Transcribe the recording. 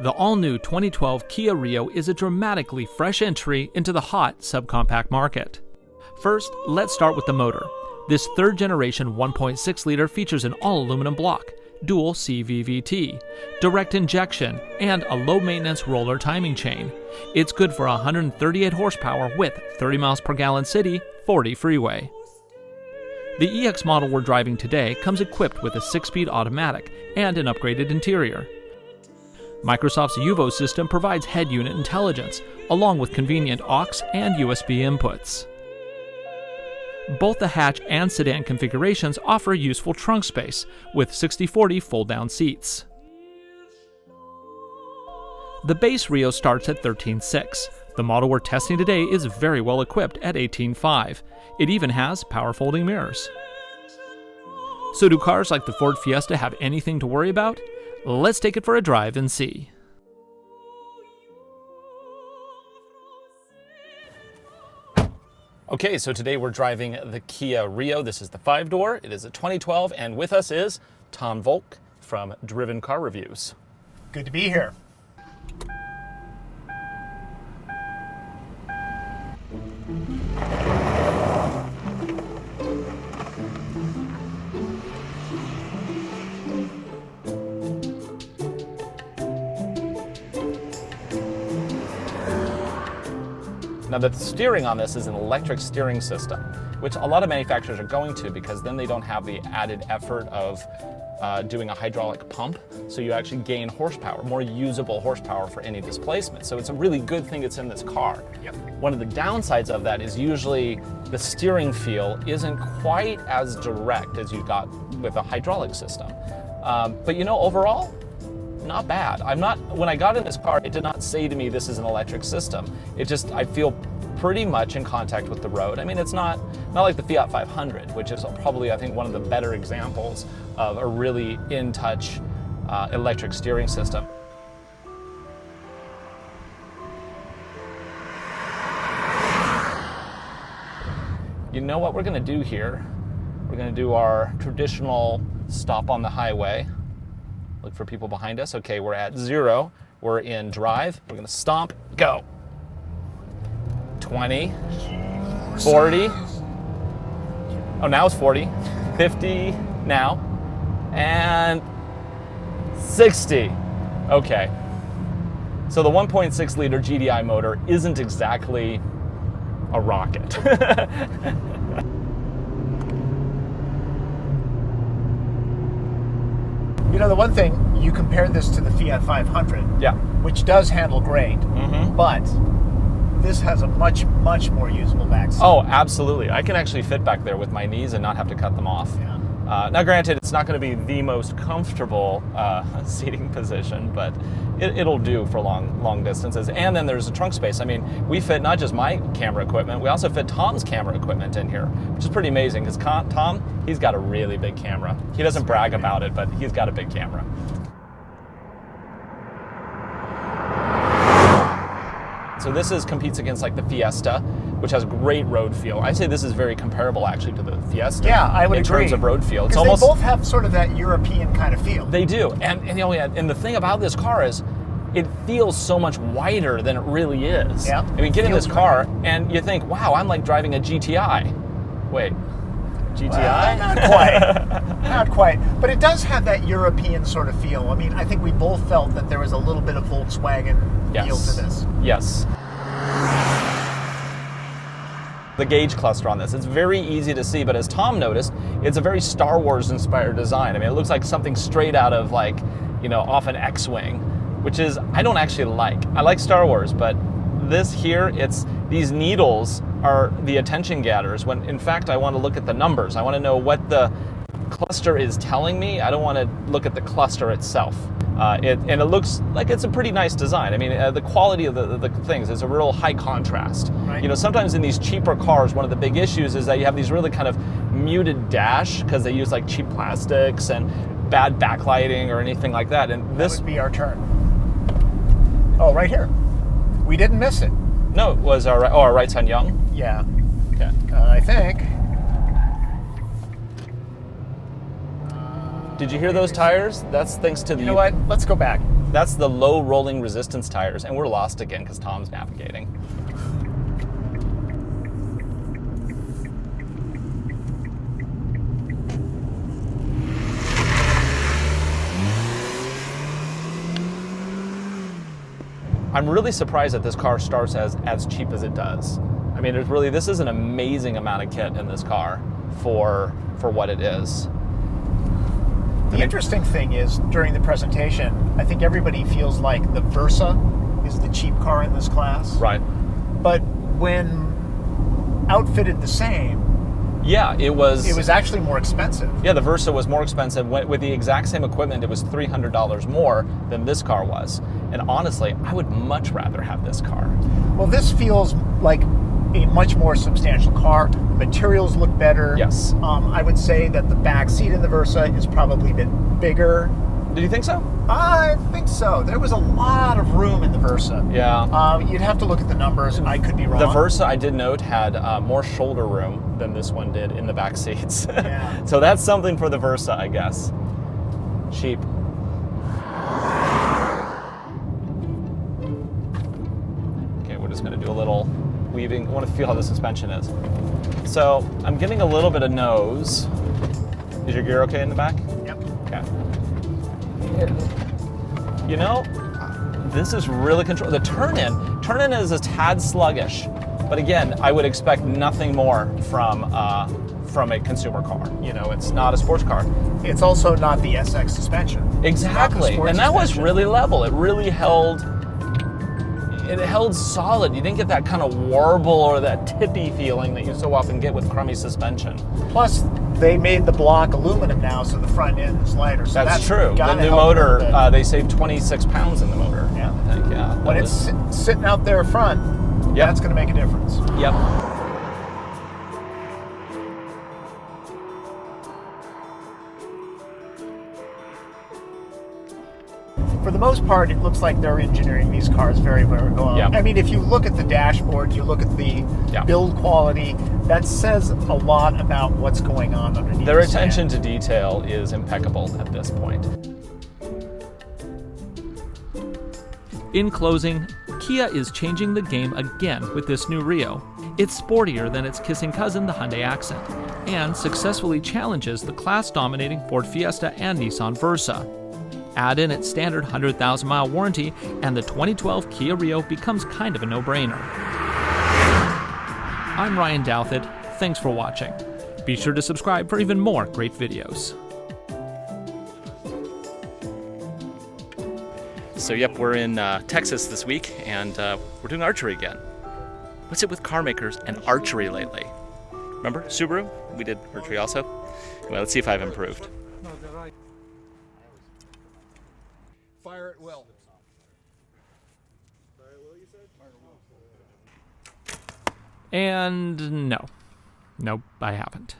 The all-new 2012 Kia Rio is a dramatically fresh entry into the hot subcompact market. First, let's start with the motor. This third-generation 1.6-liter features an all-aluminum block, dual CVVT, direct injection, and a low-maintenance roller timing chain. It's good for 138 horsepower with 30 miles per gallon city, 40 freeway. The EX model we're driving today comes equipped with a 6-speed automatic and an upgraded interior. Microsoft's UVO system provides head unit intelligence, along with convenient aux and USB inputs. Both the hatch and sedan configurations offer useful trunk space, with 60/40 fold-down seats. The base Rio starts at $13,600. The model we're testing today is very well equipped at $18,500. It even has power folding mirrors. So do cars like the Ford Fiesta have anything to worry about? Let's take it for a drive and see. Okay, so today we're driving the Kia Rio. This is the 5-door. It is a 2012, and with us is Tom Volk from Driven Car Reviews. Good to be here. Now the steering on this is an electric steering system, which a lot of manufacturers are going to because then they don't have the added effort of doing a hydraulic pump, so you actually gain horsepower, more usable horsepower for any displacement. So it's a really good thing it's in this car. Yep. One of the downsides of that is usually the steering feel isn't quite as direct as you got with a hydraulic system. But you know, overall, not bad. When I got in this car, it did not say to me this is an electric system. I feel pretty much in contact with the road. I mean, it's not like the Fiat 500, which is probably, I think, one of the better examples of a really in-touch electric steering system. You know what we're gonna do here? We're gonna do our traditional stop on the highway. Look for people behind us. Okay, we're at 0. We're in drive. We're gonna stomp, go. 20, 40. Oh, now it's 40. 50 now. And 60. Okay. So the 1.6-liter GDI motor isn't exactly a rocket. You know, the one thing, you compared this to the Fiat 500, Yeah. which does handle great, but this has a much, much more usable back seat. Oh, absolutely. I can actually fit back there with my knees and not have to cut them off. Yeah. Now, granted, it's not going to be the most comfortable seating position, but it'll do for long distances. And then there's a trunk space. I mean, we fit not just my camera equipment, we also fit Tom's camera equipment in here, which is pretty amazing because Tom, he's got a really big camera. He doesn't brag about it, but he's got a big camera. So this competes against like the Fiesta, which has great road feel. I'd say this is very comparable actually to the Fiesta. Yeah, I would agree. In terms of road feel. It's Because almost, they both have sort of that European kind of feel. They do, and you know, and the thing about this car is, it feels so much wider than it really is. Yeah. I mean, get in this car and you think, wow, I'm like driving a GTI. Wait, GTI? Not quite. Not quite. But it does have that European sort of feel. I mean, I think we both felt that there was a little bit of Volkswagen feel to this. Yes. The gauge cluster on this, it's very easy to see, but as Tom noticed, it's a very Star Wars inspired design. I mean, it looks like something straight out of like, you know, off an X-Wing, which is, I don't actually like. I like Star Wars, but this here, these needles are the attention gatherers, when in fact I want to look at the numbers. I want to know what the cluster is telling me. I don't want to look at the cluster itself. And it looks like it's a pretty nice design. I mean, the quality of the things is a real high contrast. Right. You know, sometimes in these cheaper cars, one of the big issues is that you have these really kind of muted dash because they use like cheap plastics and bad backlighting or anything like that. And this would be our turn. Oh, right here. We didn't miss it. No, it was our right's on young. Yeah. Okay. I think. Did you hear those tires? That's thanks to the... You know what? Let's go back. That's the low rolling resistance tires, and we're lost again because Tom's navigating. I'm really surprised that this car starts as cheap as it does. I mean, this is an amazing amount of kit in this car for what it is. The interesting thing is, during the presentation, I think everybody feels like the Versa is the cheap car in this class. Right. But when outfitted the same, yeah, it was actually more expensive. Yeah, the Versa was more expensive. With the exact same equipment, it was $300 more than this car was. And honestly, I would much rather have this car. Well, this feels like a much more substantial car. The materials look better. Yes. I would say that the back seat in the Versa is probably a bit bigger. Did you think so? I think so. There was a lot of room in the Versa. Yeah. You'd have to look at the numbers. I could be wrong. The Versa, I did note, had more shoulder room than this one did in the back seats. Yeah. So that's something for the Versa, I guess. Cheap. Okay, we're just going to do a little weaving. I want to feel how the suspension is. So I'm getting a little bit of nose. Is your gear okay in the back? Yep. Okay. You know, this is really controlled. The turn-in is a tad sluggish, but again, I would expect nothing more from a consumer car. You know, it's not a sports car. It's also not the SX suspension. Exactly, and that was really level. It really held solid. You didn't get that kind of warble or that tippy feeling that you so often get with crummy suspension. Plus, they made the block aluminum now, so the front end is lighter. So that's true. The new motor, they saved 26 pounds in the motor. Yeah. I think, yeah. When it's sitting out there front, that's going to make a difference. Yep. For the most part, it looks like they're engineering these cars very, very well. Yeah. I mean, if you look at the dashboard, you look at the build quality, that says a lot about what's going on underneath. Their attention to detail is impeccable at this point. In closing, Kia is changing the game again with this new Rio. It's sportier than its kissing cousin, the Hyundai Accent, and successfully challenges the class-dominating Ford Fiesta and Nissan Versa. Add in its standard 100,000-mile warranty, and the 2012 Kia Rio becomes kind of a no-brainer. I'm Ryan Douthit. Thanks for watching. Be sure to subscribe for even more great videos. So yep, we're in Texas this week, and we're doing archery again. What's it with car makers and archery lately? Remember Subaru? We did archery also. Well, let's see if I've improved. Fire it well. And no. Nope, I haven't.